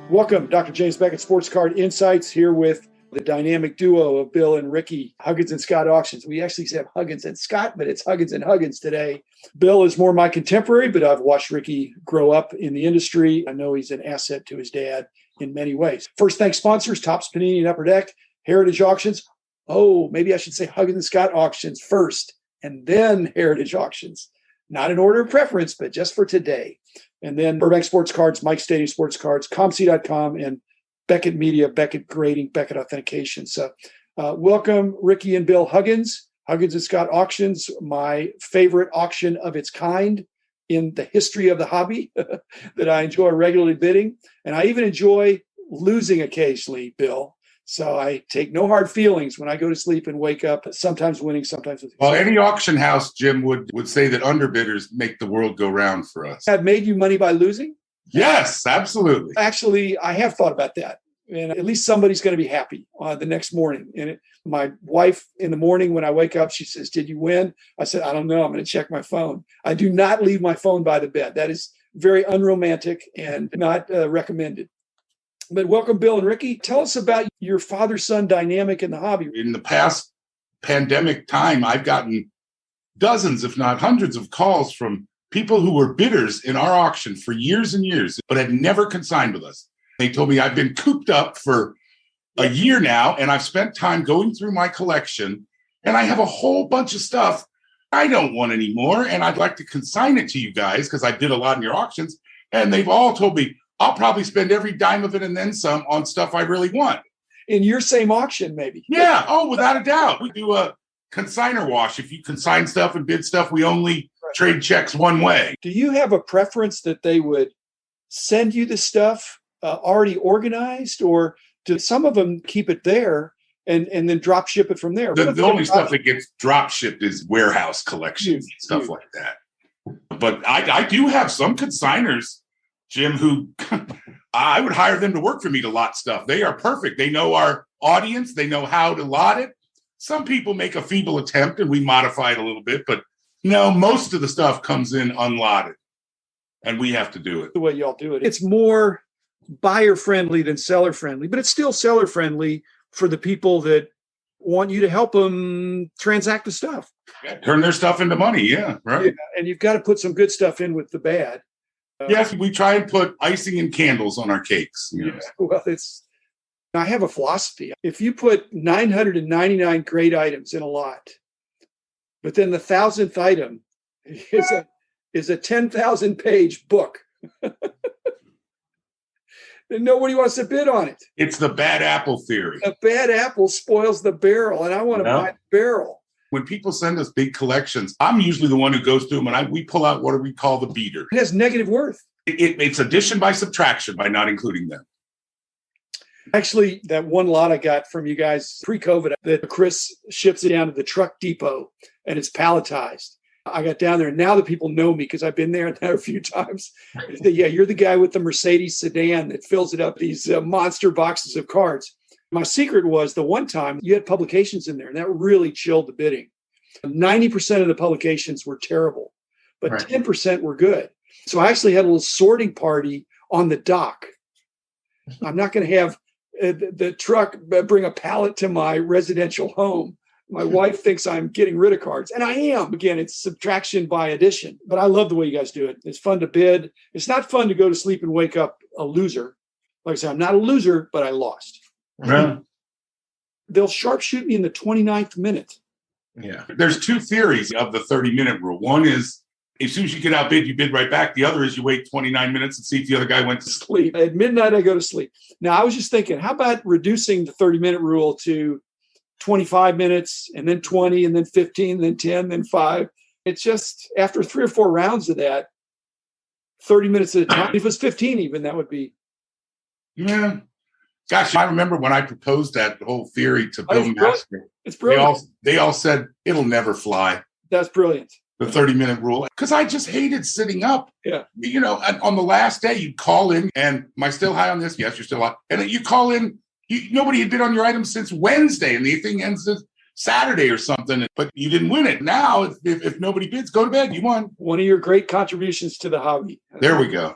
Welcome, Dr. James Beckett, Sports Card Insights, here with the dynamic duo of Bill and Ricky, Huggins and Scott Auctions. We actually have Huggins and Scott, but it's Huggins and Huggins today. Bill is more my contemporary, but I've watched Ricky grow up in the industry. I know he's an asset to his dad in many ways. First, thanks sponsors, Topps, Panini, and Upper Deck, Heritage Auctions. Oh, maybe I should say Huggins and Scott Auctions first, and then Heritage Auctions. Not in order of preference, but just for today. And then Burbank Sports Cards, Mike Stadium Sports Cards, ComC.com, and Beckett Media, Beckett Grading, Beckett Authentication. So welcome, Ricky and Bill Huggins, Huggins and Scott Auctions, my favorite auction of its kind in the history of the hobby that I enjoy regularly bidding. And I even enjoy losing occasionally, Bill. So I take no hard feelings when I go to sleep and wake up, sometimes winning, sometimes losing. Well, any auction house, Jim, would say that underbidders make the world go round for us. Have made you money by losing? Yes, absolutely. Actually, I have thought about that. And at least somebody's going to be happy the next morning. And my wife, in the morning when I wake up, she says, "Did you win?" I said, "I don't know. I'm going to check my phone." I do not leave my phone by the bed. That is very unromantic and not recommended. But welcome, Bill and Ricky. Tell us about your father-son dynamic in the hobby. In the past pandemic time, I've gotten dozens, if not hundreds, of calls from people who were bidders in our auction for years and years, but had never consigned with us. They told me, "I've been cooped up for a year now, and I've spent time going through my collection, and I have a whole bunch of stuff I don't want anymore, and I'd like to consign it to you guys because I did a lot in your auctions." And they've all told me, "I'll probably spend every dime of it and then some on stuff I really want." In your same auction, maybe. Yeah. Oh, without a doubt. We do a consigner wash. If you consign stuff and bid stuff, we only trade checks one way. Do you have a preference that they would send you the stuff already organized, or do some of them keep it there and then drop ship it from there? The only stuff that gets drop shipped is warehouse collections and stuff like that. But I do have some consigners, Jim, who I would hire them to work for me to lot stuff. They are perfect. They know our audience. They know how to lot it. Some people make a feeble attempt and we modify it a little bit, but no, most of the stuff comes in unlotted and we have to do it. The way y'all do it. It's more buyer friendly than seller friendly, but it's still seller friendly for the people that want you to help them transact the stuff. Yeah, turn their stuff into money. Yeah, right. Yeah, and you've got to put some good stuff in with the bad. Yes, we try and put icing and candles on our cakes. You know. Yeah, well, I have a philosophy. If you put 999 great items in a lot, but then the 1,000th item is a 10,000 page book, then nobody wants to bid on it. It's the bad apple theory. A bad apple spoils the barrel, and I want to buy the barrel. When people send us big collections, I'm usually the one who goes through them and we pull out what we call the beater. It has negative worth. It's addition by subtraction by not including them. Actually, that one lot I got from you guys pre-COVID, that Chris ships it down to the truck depot and it's palletized. I got down there and now the people know me because I've been there a few times. Yeah, you're the guy with the Mercedes sedan that fills it up, these monster boxes of cards. My secret was the one time you had publications in there, and that really chilled the bidding. 90% of the publications were terrible, but 10% were good. So I actually had a little sorting party on the dock. I'm not going to have the truck bring a pallet to my residential home. My wife thinks I'm getting rid of cards, and I am. Again, it's subtraction by addition, but I love the way you guys do it. It's fun to bid. It's not fun to go to sleep and wake up a loser. Like I said, I'm not a loser, but I lost. Right. They'll sharpshoot me in the 29th minute. Yeah. There's two theories of the 30-minute rule. One is as soon as you get outbid, you bid right back. The other is you wait 29 minutes and see if the other guy went to sleep. At midnight, I go to sleep. Now, I was just thinking, how about reducing the 30-minute rule to 25 minutes and then 20 and then 15, then 10, then 5. It's just after 3 or 4 rounds of that, 30 minutes at a time. If it was 15 even, that would be. Yeah. Gosh, I remember when I proposed that whole theory to Bill Master. It's brilliant. They all said, it'll never fly. That's brilliant. The 30-minute rule. Because I just hated sitting up. Yeah. You know, on the last day, you'd call in and, am I still high on this? Yes, you're still high. And then you call in, nobody had bid on your item since Wednesday, and the thing ends Saturday or something, but you didn't win it. Now, if nobody bids, go to bed. You won. One of your great contributions to the hobby. There we go.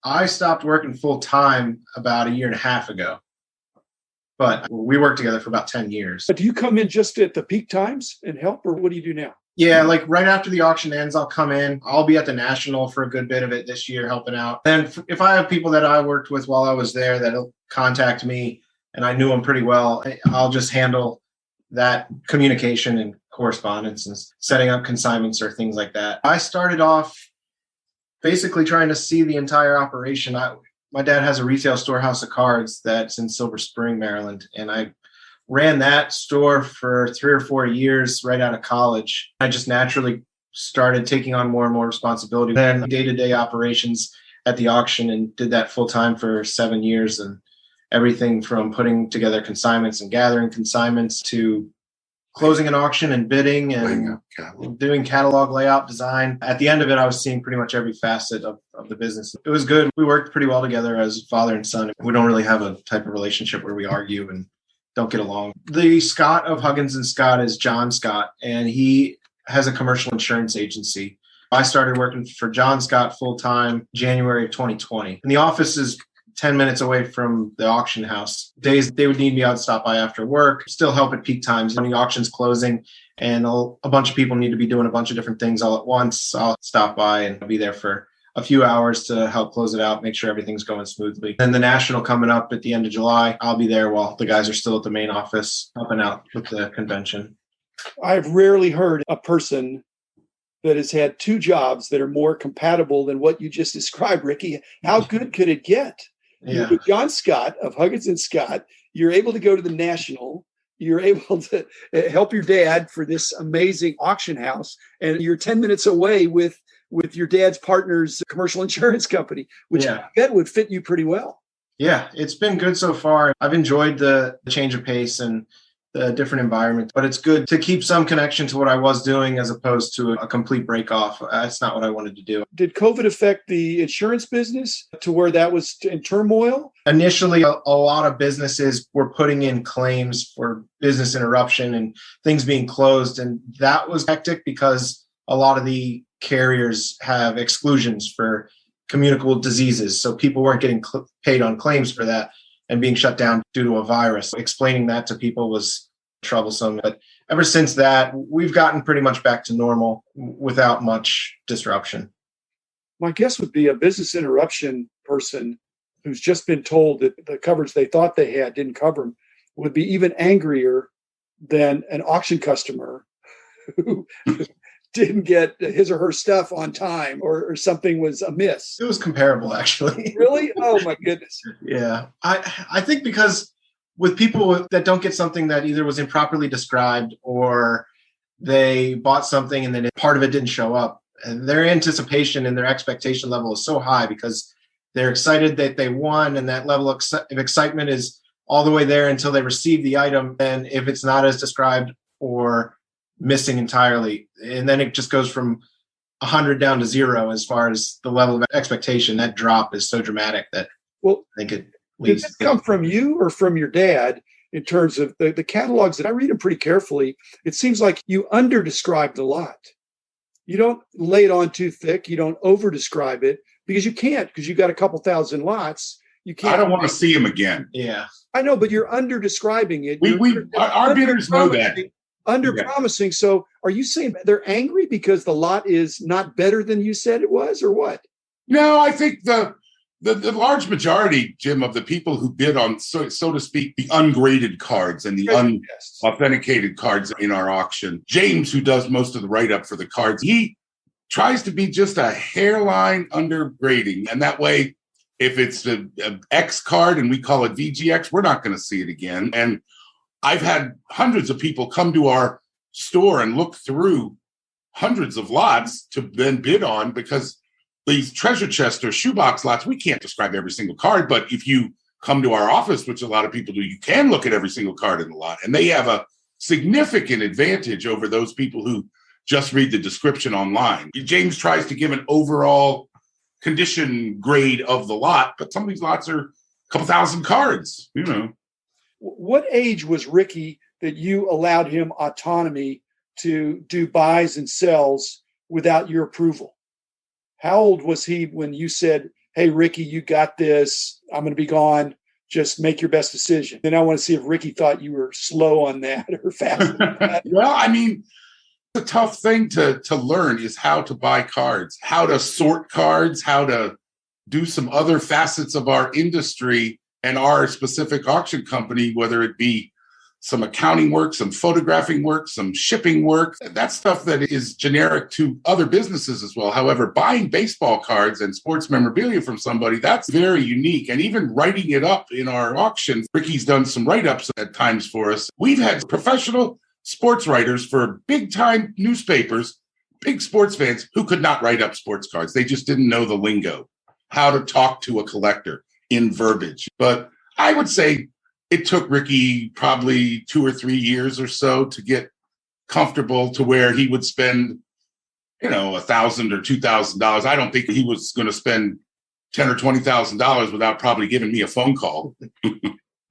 I stopped working full time about a year and a half ago, but we worked together for about 10 years. But do you come in just at the peak times and help, or what do you do now? Yeah, like right after the auction ends, I'll come in. I'll be at the National for a good bit of it this year, helping out. Then if I have people that I worked with while I was there that'll contact me and I knew them pretty well, I'll just handle that communication and correspondence and setting up consignments or things like that. I started off basically trying to see the entire operation. My dad has a retail storehouse of cards that's in Silver Spring, Maryland, and I ran that store for 3 or 4 years right out of college. I just naturally started taking on more and more responsibility. Then day-to-day operations at the auction, and did that full time for 7 years, and everything from putting together consignments and gathering consignments to closing an auction and bidding and doing catalog layout design. At the end of it, I was seeing pretty much every facet of the business. It was good. We worked pretty well together as father and son. We don't really have a type of relationship where we argue and don't get along. The Scott of Huggins and Scott is John Scott, and he has a commercial insurance agency. I started working for John Scott full-time January of 2020. And the office is 10 minutes away from the auction house. Days they would need me, I'd stop by after work, still help at peak times. When the auction's closing and a bunch of people need to be doing a bunch of different things all at once, I'll stop by and be there for a few hours to help close it out, make sure everything's going smoothly. Then the National coming up at the end of July, I'll be there while the guys are still at the main office helping out with the convention. I've rarely heard a person that has had 2 jobs that are more compatible than what you just described, Ricky. How good could it get? Yeah. With John Scott of Huggins and Scott, you're able to go to the National. You're able to help your dad for this amazing auction house, and you're 10 minutes away with your dad's partner's commercial insurance company, which I bet would fit you pretty well. Yeah, it's been good so far. I've enjoyed the change of pace and the different environment, but it's good to keep some connection to what I was doing as opposed to a complete break off. That's not what I wanted to do. Did COVID affect the insurance business to where that was in turmoil? Initially, a lot of businesses were putting in claims for business interruption and things being closed. And that was hectic because a lot of the carriers have exclusions for communicable diseases. So people weren't getting paid on claims for that and being shut down due to a virus. Explaining that to people was troublesome. But ever since that, we've gotten pretty much back to normal without much disruption. My guess would be a business interruption person who's just been told that the coverage they thought they had didn't cover them would be even angrier than an auction customer who didn't get his or her stuff on time or something was amiss. It was comparable, actually. Really? Oh, my goodness. Yeah. I think because with people that don't get something that either was improperly described or they bought something and then part of it didn't show up, and their anticipation and their expectation level is so high because they're excited that they won, and that level of excitement is all the way there until they receive the item. And if it's not as described or missing entirely, and then it just goes from 100 down to 0 as far as the level of expectation, that drop is so dramatic that I think it leads. Did it come from you or from your dad in terms of the catalogs? That I read them pretty carefully. It seems like you under-described a lot. You don't lay it on too thick. You don't over-describe it because you can't, because you got a couple thousand lots. You can't. I don't want to see them again. Yeah. I know, but you're under-describing it. Our bidders know that. Under-promising. So are you saying they're angry because the lot is not better than you said it was, or what? No, I think the large majority, Jim, of the people who bid on, so to speak, the ungraded cards and the unauthenticated cards in our auction, James, who does most of the write-up for the cards, he tries to be just a hairline under grading. And that way, if it's an X card and we call it VGX, we're not going to see it again. And I've had hundreds of people come to our store and look through hundreds of lots to then bid on, because these treasure chest or shoebox lots, we can't describe every single card. But if you come to our office, which a lot of people do, you can look at every single card in the lot. And they have a significant advantage over those people who just read the description online. James tries to give an overall condition grade of the lot, but some of these lots are a couple thousand cards, you know. What age was Ricky that you allowed him autonomy to do buys and sells without your approval? How old was he when you said, hey, Ricky, you got this. I'm going to be gone. Just make your best decision. Then I want to see if Ricky thought you were slow on that or fast on that. Well, I mean, the tough thing to learn is how to buy cards, how to sort cards, how to do some other facets of our industry and our specific auction company, whether it be some accounting work, some photographing work, some shipping work. That's stuff that is generic to other businesses as well. However, buying baseball cards and sports memorabilia from somebody, that's very unique. And even writing it up in our auction, Ricky's done some write-ups at times for us. We've had professional sports writers for big-time newspapers, big sports fans who could not write up sports cards. They just didn't know the lingo, how to talk to a collector in verbiage. But I would say it took Ricky probably 2 or 3 years or so to get comfortable to where he would spend, $1,000 or $2,000. I don't think he was going to spend $10,000 or $20,000 without probably giving me a phone call.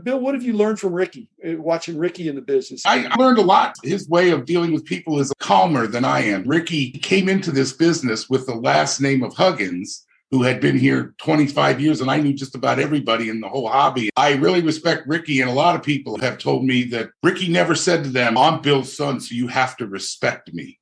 Bill, what have you learned from Ricky, watching Ricky in the business? I learned a lot. His way of dealing with people is calmer than I am. Ricky came into this business with the last name of Huggins, who had been here 25 years, and I knew just about everybody in the whole hobby. I really respect Ricky, and a lot of people have told me that Ricky never said to them, I'm Bill's son, so you have to respect me.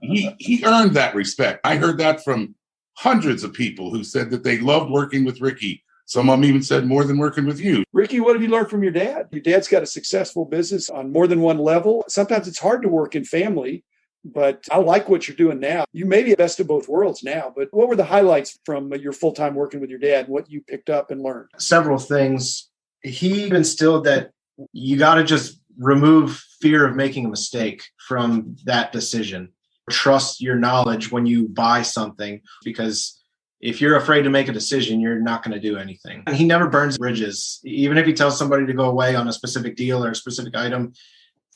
He earned that respect. I heard that from hundreds of people who said that they loved working with Ricky. Some of them even said more than working with you. Ricky, what have you learned from your dad? Your dad's got a successful business on more than one level. Sometimes it's hard to work in family, but I like what you're doing now. You may be the best of both worlds now, but what were the highlights from your full-time working with your dad, what you picked up and learned? Several things. He instilled that you got to just remove fear of making a mistake from that decision. Trust your knowledge when you buy something, because if you're afraid to make a decision, you're not going to do anything. And he never burns bridges. Even if he tells somebody to go away on a specific deal or a specific item,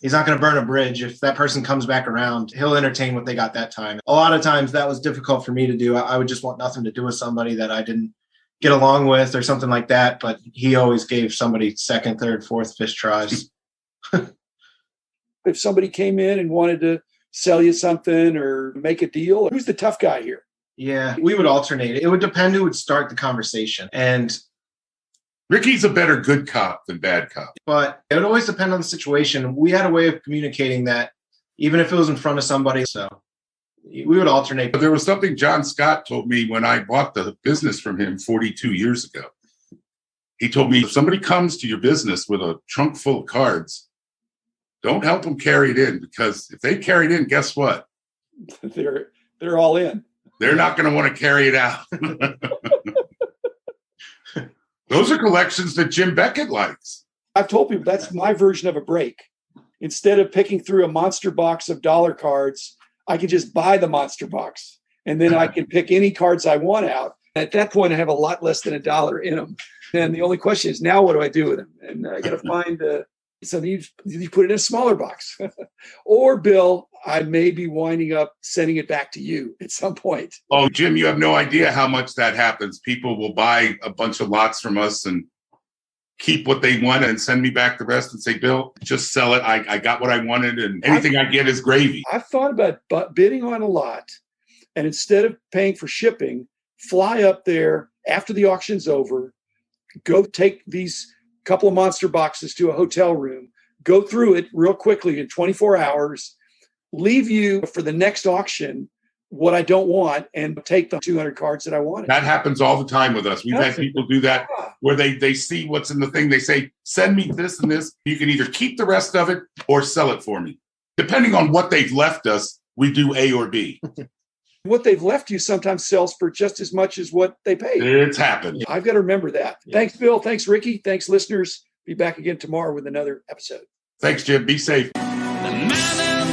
he's not going to burn a bridge. If that person comes back around, he'll entertain what they got that time. A lot of times that was difficult for me to do. I would just want nothing to do with somebody that I didn't get along with or something like that. But he always gave somebody second, third, fourth, fifth tries. If somebody came in and wanted to sell you something or make a deal, who's the tough guy here? Yeah, we would alternate. It would depend who would start the conversation. And Ricky's a better good cop than bad cop. But it would always depend on the situation. We had a way of communicating that, even if it was in front of somebody. So we would alternate. But there was something John Scott told me when I bought the business from him 42 years ago. He told me, if somebody comes to your business with a trunk full of cards, don't help them carry it in, because if they carry it in, guess what? They're all in. They're not going to want to carry it out. Those are collections that Jim Beckett likes. I've told people that's my version of a break. Instead of picking through a monster box of dollar cards, I can just buy the monster box, and then I can pick any cards I want out. At that point, I have a lot less than $1 in them. And the only question is, now what do I do with them? And I got to find so you put it in a smaller box. Or, Bill, I may be winding up sending it back to you at some point. Oh, Jim, you have no idea how much that happens. People will buy a bunch of lots from us and keep what they want and send me back the rest and say, Bill, just sell it. I got what I wanted, and anything I get is gravy. I've thought about bidding on a lot, and instead of paying for shipping, fly up there after the auction's over, go take these couple of monster boxes to a hotel room, go through it real quickly in 24 hours, leave you for the next auction what I don't want, and take the 200 cards that I wanted. That happens all the time with us. We've had people do that where they see what's in the thing. They say, send me this and this. You can either keep the rest of it or sell it for me. Depending on what they've left us, we do A or B. What they've left you sometimes sells for just as much as what they paid. It's happened. I've got to remember that. Yeah. Thanks, Bill. Thanks, Ricky. Thanks, listeners. Be back again tomorrow with another episode. Thanks, Jim. Be safe. The man